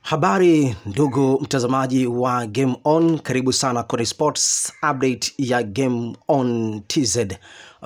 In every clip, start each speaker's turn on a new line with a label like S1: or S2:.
S1: Habari ndugu mtazamaji wa Game On, karibu sana kwenye sports update ya Game On TZ.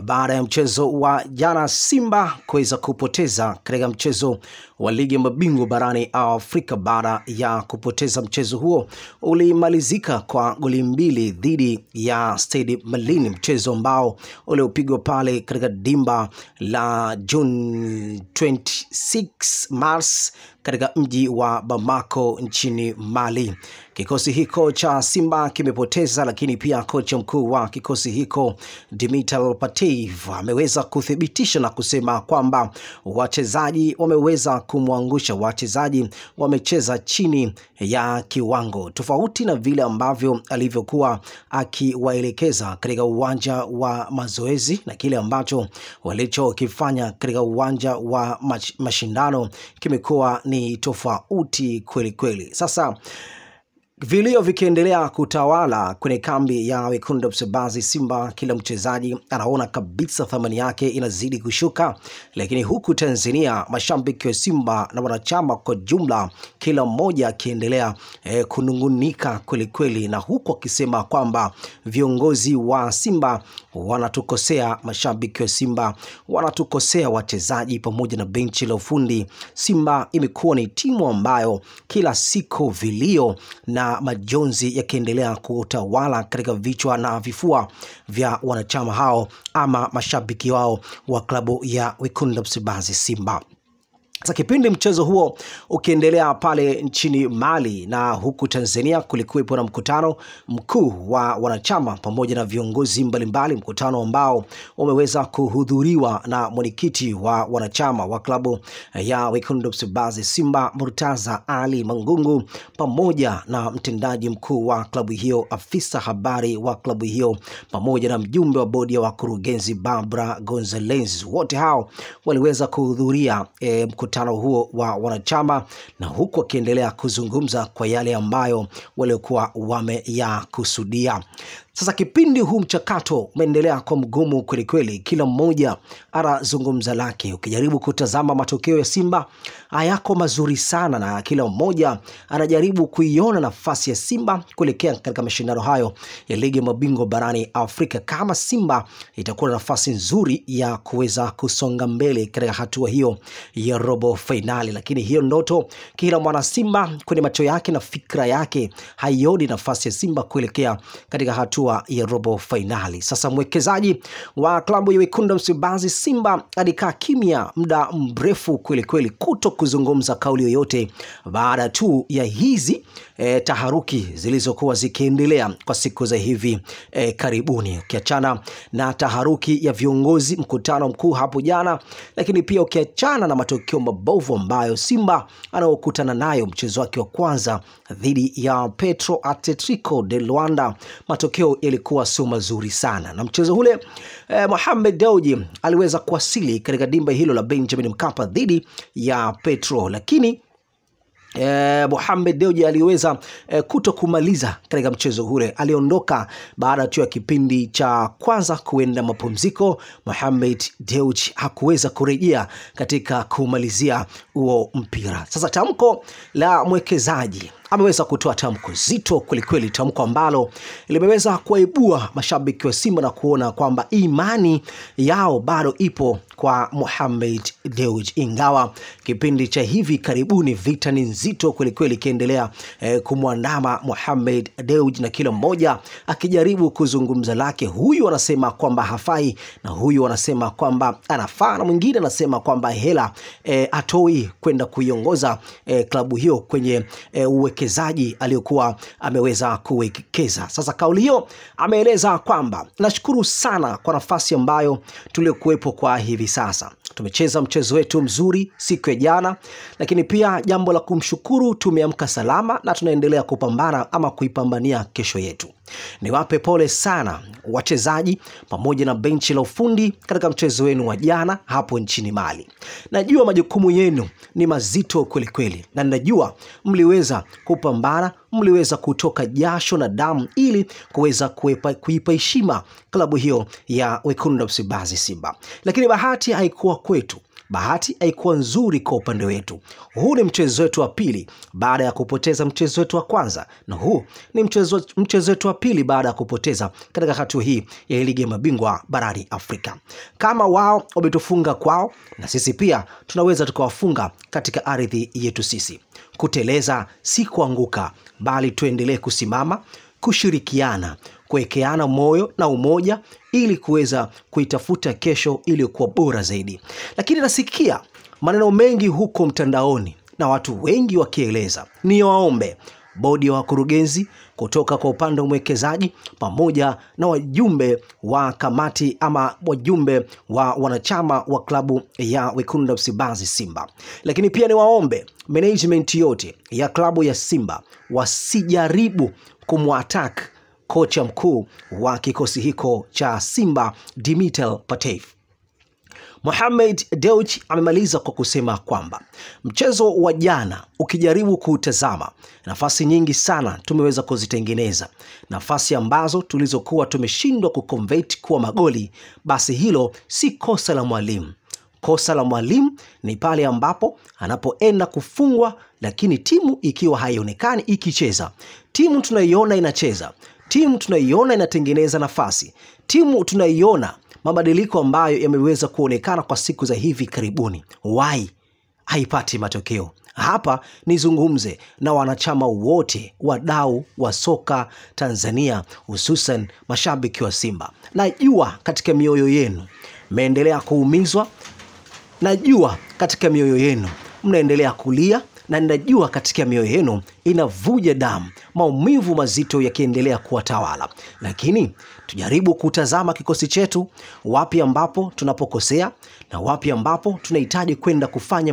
S1: Baada ya mchezo wa jana Simba kuweza kupoteza katika mchezo wa ligi ya mabingwa barani Afrika, baada ya kupoteza mchezo huo ulimalizika kwa goli 2 dhidi ya Stade Malien, mchezo ambao uliopigwa pale katika dimba la June 26 Mars katika mji wa Bamako nchini Mali. Kikosi hiko cha Simba kimepoteza, lakini pia kocha mkuu wa kikosi hiko Dimitar Pantev ameweza kuthibitisha na kusema kwamba wachezaji wameweza kumwangusha, wachezaji wamecheza chini ya kiwango, tofauti na vile ambavyo alivyokuwa akiwaelekeza katika uwanja wa mazoezi na kile ambacho walichokifanya katika uwanja wa mashindano kimekuwa ni tofauti kweli kweli. Sasa vilio vikiendelea kutawala kwenye kambi ya wekundu wa Msimbazi Simba, kila mchezaji anaona kabisa thamani yake inazidi kushuka, lakini huku Tanzania mashabiki wa Simba na wanachama kwa jumla kila mmoja akiendelea kunungunika kweli kweli, na huku akisema kwamba viongozi wa Simba wanatukosea, mashabiki wa Simba wanatukosea, wachezaji pamoja na benchi la ufundi. Simba imekuwa ni timu ambayo kila siku vilio na majonzi yakiendelea kutawala katika vichwa na vifua vya wanachama hao ama mashabiki wao wa klabu ya wekundu wa Msimbazi Simba. Sasa kipindi mchezo huo ukiendelea pale nchini Mali na huku Tanzania, kulikuwepo na mkutano mkuu wa wanachama pamoja na viongozi mbalimbali, mkutano ambao umeweza kuhudhuriwa na mwenyekiti wa wanachama wa klabu ya wekundu wa Msimbazi Simba Murtaza Ali Mangungu, pamoja na mtendaji mkuu wa klabu hiyo, afisa habari wa klabu hiyo, pamoja na mjumbe wa bodi ya wakurugenzi Barbara Gonzalez. Wote hao waliweza kuhudhuria mkutano huo wa wanachama, na huku wakiendelea kuzungumza kwa yale ambayo waliokuwa wameyakusudia. Sasa kipindi huu mchakato umeendelea kwa mgumu kweli kweli, kila mmoja anazungumza lake. Ukijaribu kutazama matokeo ya Simba hayako mazuri sana, na kila mmoja anajaribu kuiona nafasi ya Simba kuelekea katika mashindano hayo ya ligi ya mabingwa barani Afrika, kama Simba itakuwa na nafasi nzuri ya kuweza kusonga mbele katika hatua hiyo ya robo finali. Lakini hiyo ndoto kila mwana Simba kwenye macho yake na fikra yake haioni nafasi ya Simba kuelekea katika hatua ya robo finali. Sasa mwekezaji wa klabu ya wekundu wa Msimbazi Simba alikaa kimya muda mrefu kweli kweli, kuto kuzungumza kauli yoyote baada tu ya hizi taharuki zilizokuwa zikiendelea kwa siku za hivi karibuni. Ukiachana na taharuki ya viongozi, mkutano mkuu hapo jana, lakini pia ukiachana na matokeo mabovu ambayo Simba anaokutana nayo mchezo wake wa kwanza dhidi ya Petro Atletico de Luanda, matokeo yalikuwa sio mazuri sana. Na mchezo ule Mohamed Dewji aliweza kuwasili katika dimba hilo la Benjamin Mkapa dhidi ya Petro, lakini Mohamed Dewji aliweza kuto kumaliza katika mchezo ule. Aliondoka baada tu ya kipindi cha kwanza kuenda mapumziko. Mohamed Dewji hakuweza kurejea katika kumalizia huo mpira. Sasa tamko la mwekezaji, ameweza kutoa tamko zito kwelikweli, tamko ambalo limeweza kuibua mashabiki wa Simba na kuona kwamba imani yao bado ipo kwa Mohamed Dewji, ingawa kipindi cha hivi karibuni vita ni nzito kwelikweli kiendelea kumwandama Mohamed Dewji, na kila mmoja akijaribu kuzungumza lake. Huyu anasema kwamba hafai, na huyu anasema kwamba anafaa, na mwingine anasema kwamba hela atoi kwenda kuiongoza klabu hiyo kwenye uwekezaji aliyokuwa ameweza kuwekeza. Sasa kauli hiyo ameeleza kwamba nashukuru sana kwa nafasi ambayo tuliokuwepo kwa hivi sasa. Tumecheza mchezo wetu mzuri siku ya jana, lakini pia jambo la kumshukuru, tumeamka salama na tunaendelea kupambana ama kuipambania kesho yetu. Niwape pole sana wachezaji pamoja na benchi la ufundi katika mchezo wenu wa jana hapo nchini Mali. Najua majukumu yenu ni mazito kweli kweli, na najua mliweza kupambana, mliweza kutoka jasho na damu ili kuweza kuipa heshima klabu hiyo ya wekundu wa Msimbazi Simba. Lakini bahati haikuwa kwetu. bahati haikuwa nzuri kwa upande wetu. Huu ni mchezo wetu wa pili baada ya kupoteza mchezo wetu wa kwanza, na huu ni mchezo wetu wa pili baada ya kupoteza katika hatua hii ya ligi ya mabingwa barani Afrika. Kama wao wametufunga kwao, na sisi pia tunaweza tukawafunga katika ardhi yetu sisi. Kuteleza si kuanguka, bali tuendelee kusimama, kushirikiana, kuwekeana moyo na umoja ili kuweza kuitafuta kesho iliyokuwa bora zaidi. Lakini nasikia maneno mengi huko mtandaoni na watu wengi wakieleza, ni waombe bodi ya wakurugenzi kutoka kwa upande wa mwekezaji pamoja na wajumbe wa kamati ama wajumbe wa wanachama wa klabu ya Wekundu wa Msimbazi Simba. Lakini pia ni waombe management yote ya klabu ya Simba wasijaribu kumwattack kocha mkuu wa kikosi hiko cha Simba Dimitar Pantev. Mohamed Dewji amemaliza kwa kusema kwamba mchezo wa jana ukijaribu kuutazama, nafasi nyingi sana tumeweza kuzitengeneza, nafasi ambazo tulizokuwa tumeshindwa kuconvert kuwa magoli. Basi hilo si kosa la mwalimu. Kosa la mwalimu ni pale ambapo anapoenda kufungwa, lakini timu ikiwa haionekani ikicheza. Timu tunaiona inacheza, timu tunaiona inatengeneza nafasi, timu tunaiona mabadiliko ambayo yameweza kuonekana kwa siku za hivi karibuni. Why haipati matokeo? Hapa nizungumze na wanachama wote, wadau wa soka Tanzania, hususan mashabiki wa Simba. Najua katika mioyo yenu mmeendelea kuumizwa, najua katika mioyo yenu mnaendelea kulia, na ninajua katika mioyo yenu inavuja damu, maumivu mazito yakiendelea kuwatawala. Lakini tujaribu kutazama kikosi chetu, wapi ambapo tunapokosea na wapi ambapo tunahitaji kwenda kufanya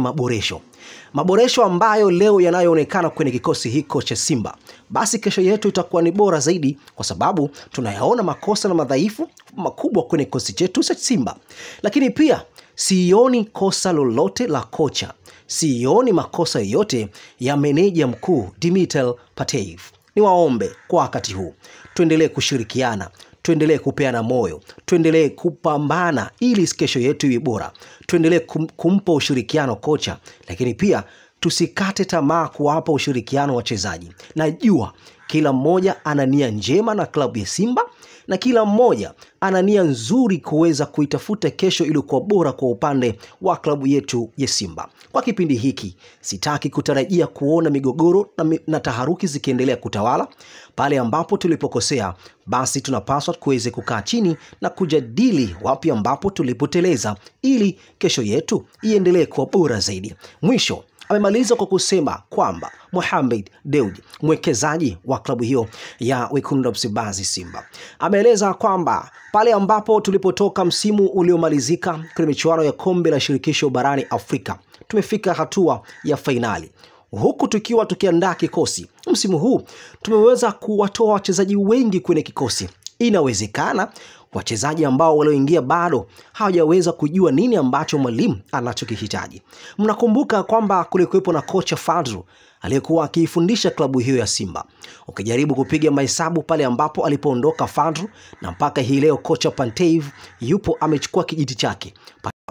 S1: maboresho ambayo leo yanayoonekana kwenye kikosi hiko cha Simba. Basi kesho yetu itakuwa ni bora zaidi, kwa sababu tunayaona makosa na madhaifu makubwa kwenye kikosi chetu cha Simba. Lakini pia sioni kosa lolote la kocha, sioni makosa yote ya meneja mkuu Dimitar Pantev. Ni waombe kwa wakati huu tuendelee kushirikiana, tuendelee kupeana moyo, tuendelee kupambana ili kesho yetu iwe bora. Tuendelee kumpa ushirikiano kocha, lakini pia tusikate tamaa kuwapa ushirikiano wachezaji. Najua kila mmoja ana nia njema na klabu ya Simba, na kila mmoja ana nia nzuri kuweza kuitafuta kesho iliyokuwa bora kwa upande wa klabu yetu ya Simba. Kwa kipindi hiki sitaki kutarajia kuona migogoro na taharuki zikiendelea kutawala. Pale ambapo tulipokosea, basi tunapaswa kuweze kukaa chini na kujadili wapi ambapo tulipoteleza ili kesho yetu iendelee kuwa bora zaidi. Mwisho amemaliza kwa kusema kwamba Mohamed Dewji, mwekezaji wa klabu hiyo ya Wekundu wa Msimbazi Simba, ameeleza kwamba pale ambapo tulipotoka msimu uliomalizika kwenye michuano ya kombe la shirikisho barani Afrika, tumefika hatua ya fainali, huku tukiwa tukiandaa kikosi. Msimu huu tumeweza kuwatoa wachezaji wengi kwenye kikosi. Inawezekana wachezaji ambao walioingia bado hawajaweza kujua nini ambacho mwalimu anachokihitaji. Mnakumbuka kwamba kulikuwepo na kocha Fadru aliyekuwa akifundisha klabu hiyo ya Simba. Ukijaribu kupiga mahesabu pale ambapo alipoondoka Fadru na mpaka hii leo kocha Pantev yupo amechukua kijiti chake,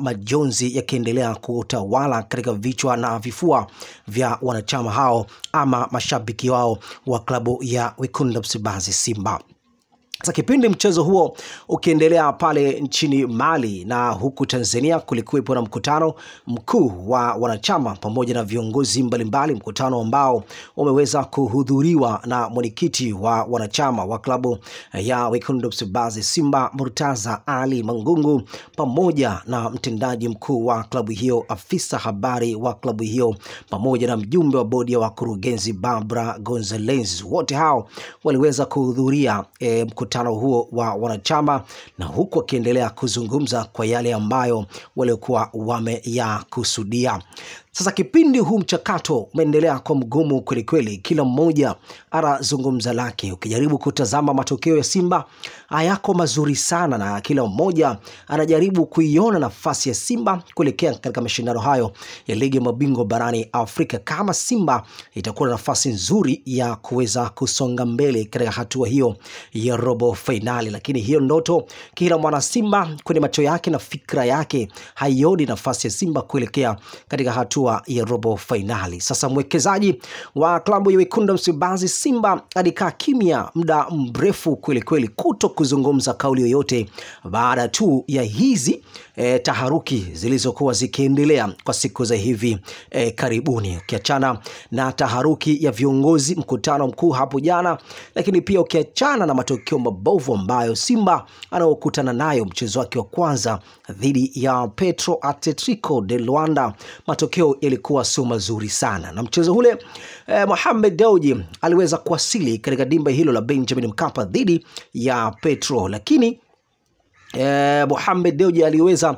S1: majonzi yakiendelea kutawala katika vichwa na vifua vya wanachama hao ama mashabiki wao wa klabu ya Wekundu wa Msimbazi Simba. Sasa kipindi mchezo huo ukiendelea pale nchini Mali na huku Tanzania, kulikuwepo na mkutano mkuu wa wanachama pamoja na viongozi mbalimbali, mkutano ambao umeweza kuhudhuriwa na mwenyekiti wa wanachama wa klabu ya Wekundu wa Msimbazi Simba Murtaza Ali Mangungu, pamoja na mtendaji mkuu wa klabu hiyo, afisa habari wa klabu hiyo, pamoja na mjumbe wa bodi ya wakurugenzi Barbara Gonzalez. Wote hao waliweza kuhudhuria mkutano huo wa wanachama, na huku wakiendelea kuzungumza kwa yale ambayo walikuwa wameyakusudia. Sasa kipindi huu mchakato umeendelea kwa mgumu kweli kweli, kila mmoja anazungumza lake. Ukijaribu kutazama matokeo ya Simba hayako mazuri sana, na kila mmoja anajaribu kuiona nafasi ya Simba kuelekea katika mashindano hayo ya ligi ya mabingwa barani Afrika, kama Simba itakuwa na nafasi nzuri ya kuweza kusonga mbele katika hatua hiyo ya robo finali. Lakini hiyo ndoto, kila mwana Simba kwenye macho yake na fikra yake haioni nafasi ya Simba kuelekea katika hatua ya robo finali. Sasa mwekezaji wa klabu ya Wekundu Msimbazi Simba alikaa kimya muda mrefu kweli kweli, kuto kuzungumza kauli yoyote baada tu ya hizi taharuki zilizokuwa zikiendelea kwa siku za hivi karibuni. Ukiachana na taharuki ya viongozi, mkutano mkuu hapo jana, lakini pia ukiachana na matokeo mabovu ambayo Simba anaokutana nayo mchezo wake wa kwanza dhidi ya Petro Atletico de Luanda, matokeo yalikuwa sio mazuri sana. Na mchezo ule Mohamed Dewji aliweza kuwasili katika dimba hilo la Benjamin Mkapa dhidi ya Petro, lakini Mohamed Dewji aliweza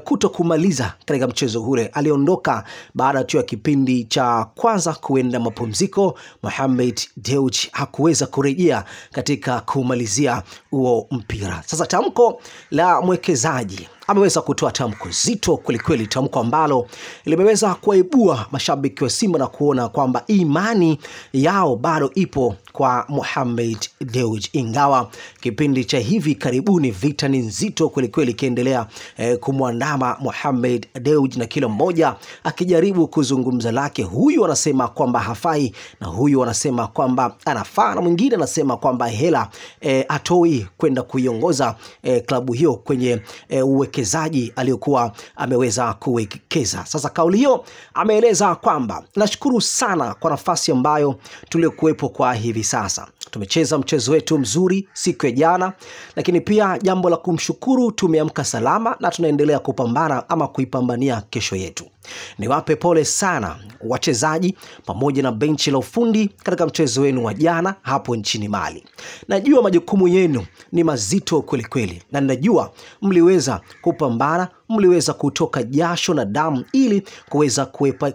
S1: kuto kumaliza katika mchezo ule. Aliondoka baada tu ya kipindi cha kwanza kuenda mapumziko. Mohamed Dewji hakuweza kurejea katika kumalizia huo mpira. Sasa tamko la mwekezaji, ameweza kutoa tamko zito kweli, tamko ambalo limeweza kuibua mashabiki wa Simba na kuona kwamba imani yao bado ipo kwa Mohamed Dewji, ingawa kipindi cha hivi karibuni vita ni nzito kweli kiendelea kumwandama Mohamed Dewji, na kila mmoja akijaribu kuzungumza lake. Huyu anasema kwamba hafai, na huyu anasema kwamba anafaa, na mwingine anasema kwamba hela atoi kwenda kuiongoza klabu hiyo kwenye uwekezaji aliyokuwa ameweza kuwekeza. Sasa kauli hiyo ameeleza kwamba nashukuru sana kwa nafasi ambayo tuliokuwepo kwa hivi sasa. Tumecheza mchezo wetu mzuri siku ya jana, lakini pia jambo la kumshukuru, tumeamka salama na tunaendelea kupambana ama kuipambania kesho yetu. Niwape pole sana wachezaji pamoja na benchi la ufundi katika mchezo wenu wa jana hapo nchini Mali. Najua majukumu yenu ni mazito kweli, na najua mliweza kupambana, mliweza kutoka jasho na damu ili kuweza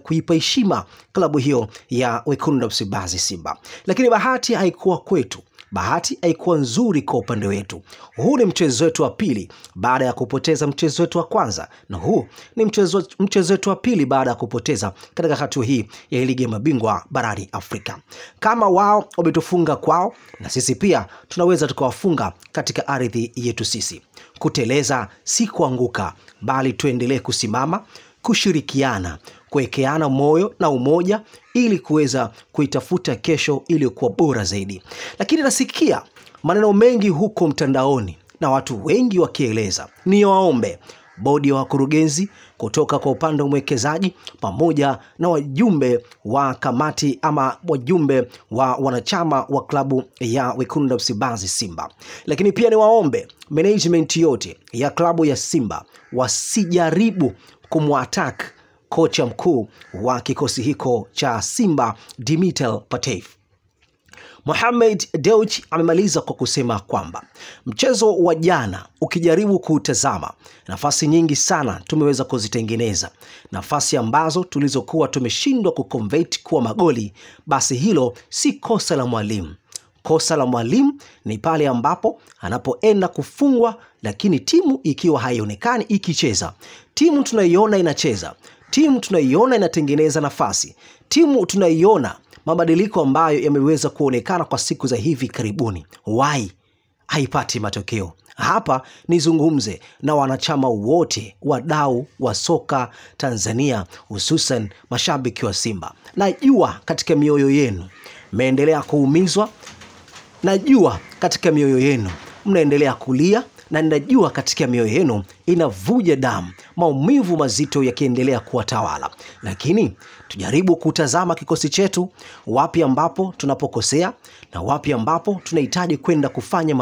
S1: kuipa heshima klabu hiyo ya Wekundu Msimbazi Simba. Lakini bahati haikuwa kwetu. Bahati haikuwa nzuri kwa upande wetu. Huu ni mchezo wetu wa pili baada ya kupoteza mchezo wetu wa kwanza, na huu ni mchezo wetu wa pili baada ya kupoteza katika hatua hii ya ligi ya mabingwa barani Afrika. Kama wao wametufunga kwao, na sisi pia tunaweza tukawafunga katika ardhi yetu sisi. Kuteleza si kuanguka, bali tuendelee kusimama, kushirikiana, kuwekeana moyo na umoja ili kuweza kuitafuta kesho iliyokuwa bora zaidi. Lakini nasikia maneno mengi huko mtandaoni na watu wengi wakieleza, niwaombe bodi ya wakurugenzi kutoka kwa upande wa mwekezaji pamoja na wajumbe wa kamati ama wajumbe wa wanachama wa klabu ya Wekundu Msimbazi Simba, lakini pia niwaombe management yote ya klabu ya Simba wasijaribu kumwattack kocha mkuu wa kikosi hiko cha Simba, Dimitri Pantev. Mohamed Dewji amemaliza kwa kusema kwamba mchezo wa jana ukijaribu kutazama, nafasi nyingi sana tumeweza kuzitengeneza, nafasi ambazo tulizokuwa tumeshindwa kuconvert kuwa magoli. Basi hilo si kosa la mwalimu. Kosa la mwalimu ni pale ambapo anapoenda kufungwa, lakini timu ikiwa haionekani ikicheza. Timu tunaiona inacheza, timu tunaiona inatengeneza nafasi, timu tunaiona mabadiliko ambayo yameweza kuonekana kwa siku za hivi karibuni. Why haipati matokeo? Hapa nizungumze na wanachama wote, wadau wa soka Tanzania, hususan mashabiki wa Simba. Najua katika mioyo yenu mmeendelea kuumizwa, najua katika mioyo yenu mnaendelea kulia, na ninajua katika mioyo yenu inavuja damu, maumivu mazito yakiendelea kuwatawala. Lakini tujaribu kutazama kikosi chetu, wapi ambapo tunapokosea na wapi ambapo tunahitaji kwenda kufanya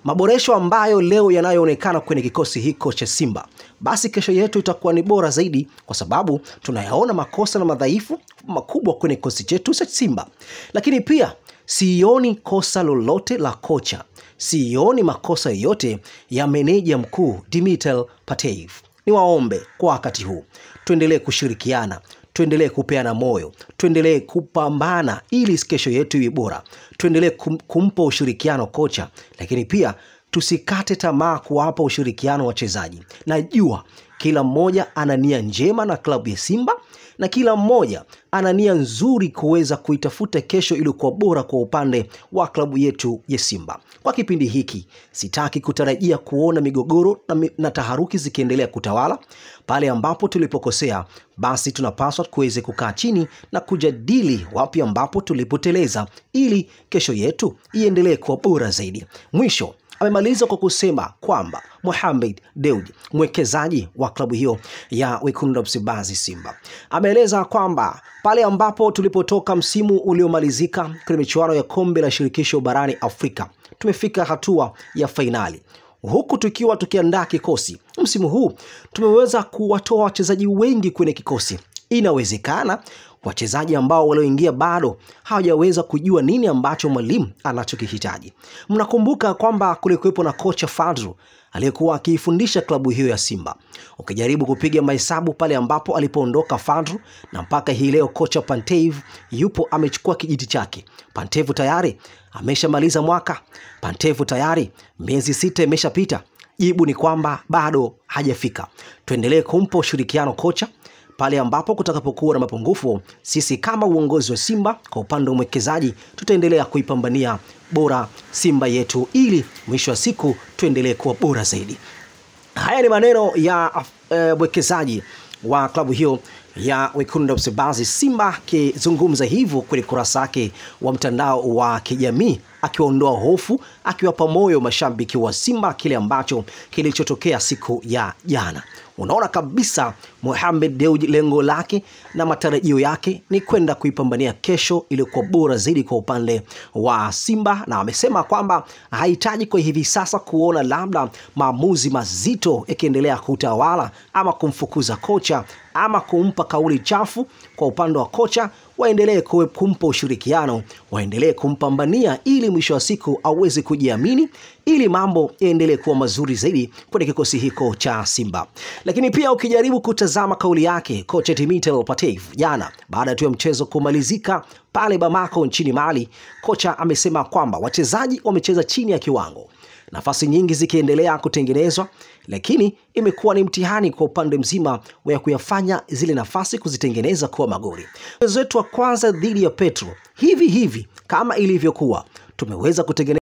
S1: maboresho ambayo leo yanayoonekana kwenye kikosi hiko cha Simba. Basi kesho yetu itakuwa ni bora zaidi, kwa sababu tunayaona makosa na madhaifu makubwa kwenye kikosi chetu cha Simba. Lakini pia sioni kosa lolote la kocha, sioni makosa yote ya meneja mkuu Dimitri Pantev. niwaombe kwa wakati huu tuendelee kushirikiana, tuendelee kupeana moyo, tuendelee kupambana ili kesho yetu iwe bora. Tuendelee kumpa ushirikiano kocha, lakini pia tusikate tamaa kuwapa ushirikiano wachezaji. Najua kila mmoja ana nia njema na klabu ya Simba, na kila mmoja ana nia nzuri kuweza kuitafuta kesho ili kuwa bora kwa upande wa klabu yetu ya Simba. Kwa kipindi hiki sitaki kutarajia kuona migogoro na taharuki zikiendelea kutawala. Pale ambapo tulipokosea, basi tunapaswa kuweze kukaa chini na kujadili wapi ambapo tulipoteleza ili kesho yetu iendelee kuwa bora zaidi. Mwisho amemaliza kwa kusema kwamba Mohamed Dewji, mwekezaji wa klabu hiyo ya Wekundu wa Msimbazi Simba, ameeleza kwamba pale ambapo tulipotoka msimu uliomalizika kwenye michuano ya kombe la shirikisho barani Afrika, tumefika hatua ya fainali. Huku tukiwa tukiandaa kikosi, msimu huu tumeweza kuwatoa wachezaji wengi kwenye kikosi. Inawezekana wachezaji ambao walioingia bado hawajaweza kujua nini ambacho mwalimu anachokihitaji. Mnakumbuka kwamba kulikuwepo na kocha Fadru aliyekuwa akifundisha klabu hiyo ya Simba. Ukijaribu kupiga mahesabu pale ambapo alipoondoka Fadru na mpaka hii leo kocha Pantev yupo amechukua kijiti chake. Pantev tayari ameshamaliza mwaka. Pantev tayari miezi 6 imeshapita. Jibu ni kwamba bado hajafika. Tuendelee kumpa ushirikiano kocha. Pale ambapo kutakapokuwa na mapungufu, sisi kama uongozi wa Simba kwa upande wa mwekezaji tutaendelea kuipambania bora Simba yetu ili mwisho wa siku tuendelee kuwa bora zaidi. Haya ni maneno ya mwekezaji wa klabu hiyo ya Wekundu wa Msimbazi Simba akizungumza hivyo kwenye kurasa yake wa mtandao wa kijamii, akiwaondoa hofu, akiwapa moyo mashabiki wa Simba kile ambacho kilichotokea siku ya jana. Unaona kabisa Mohamed Dewji lengo lake na matarajio yake ni kwenda kuipambania kesho iliyokuwa bora zaidi kwa upande wa Simba, na amesema kwamba hahitaji kwa hivi sasa kuona labda maamuzi mazito yakiendelea kutawala ama kumfukuza kocha ama kumpa kauli chafu. Kwa upande wa kocha, waendelee kumpa ushirikiano, waendelee kumpambania ili mwisho wa siku aweze kujiamini ili mambo yaendelee kuwa mazuri zaidi kwenye kikosi hiko cha Simba. Lakini pia ukijaribu kutazama kauli yake kocha Dimitri Pantev jana baada tu ya mchezo kumalizika pale Bamako nchini Mali, kocha amesema kwamba wachezaji wamecheza chini ya kiwango, nafasi nyingi zikiendelea kutengenezwa, lakini imekuwa ni mtihani kwa upande mzima wa kuyafanya zile nafasi kuzitengeneza kuwa magoli. Mchezo wetu wa kwanza dhidi ya Petro hivi kama ilivyokuwa tumeweza kutengeneza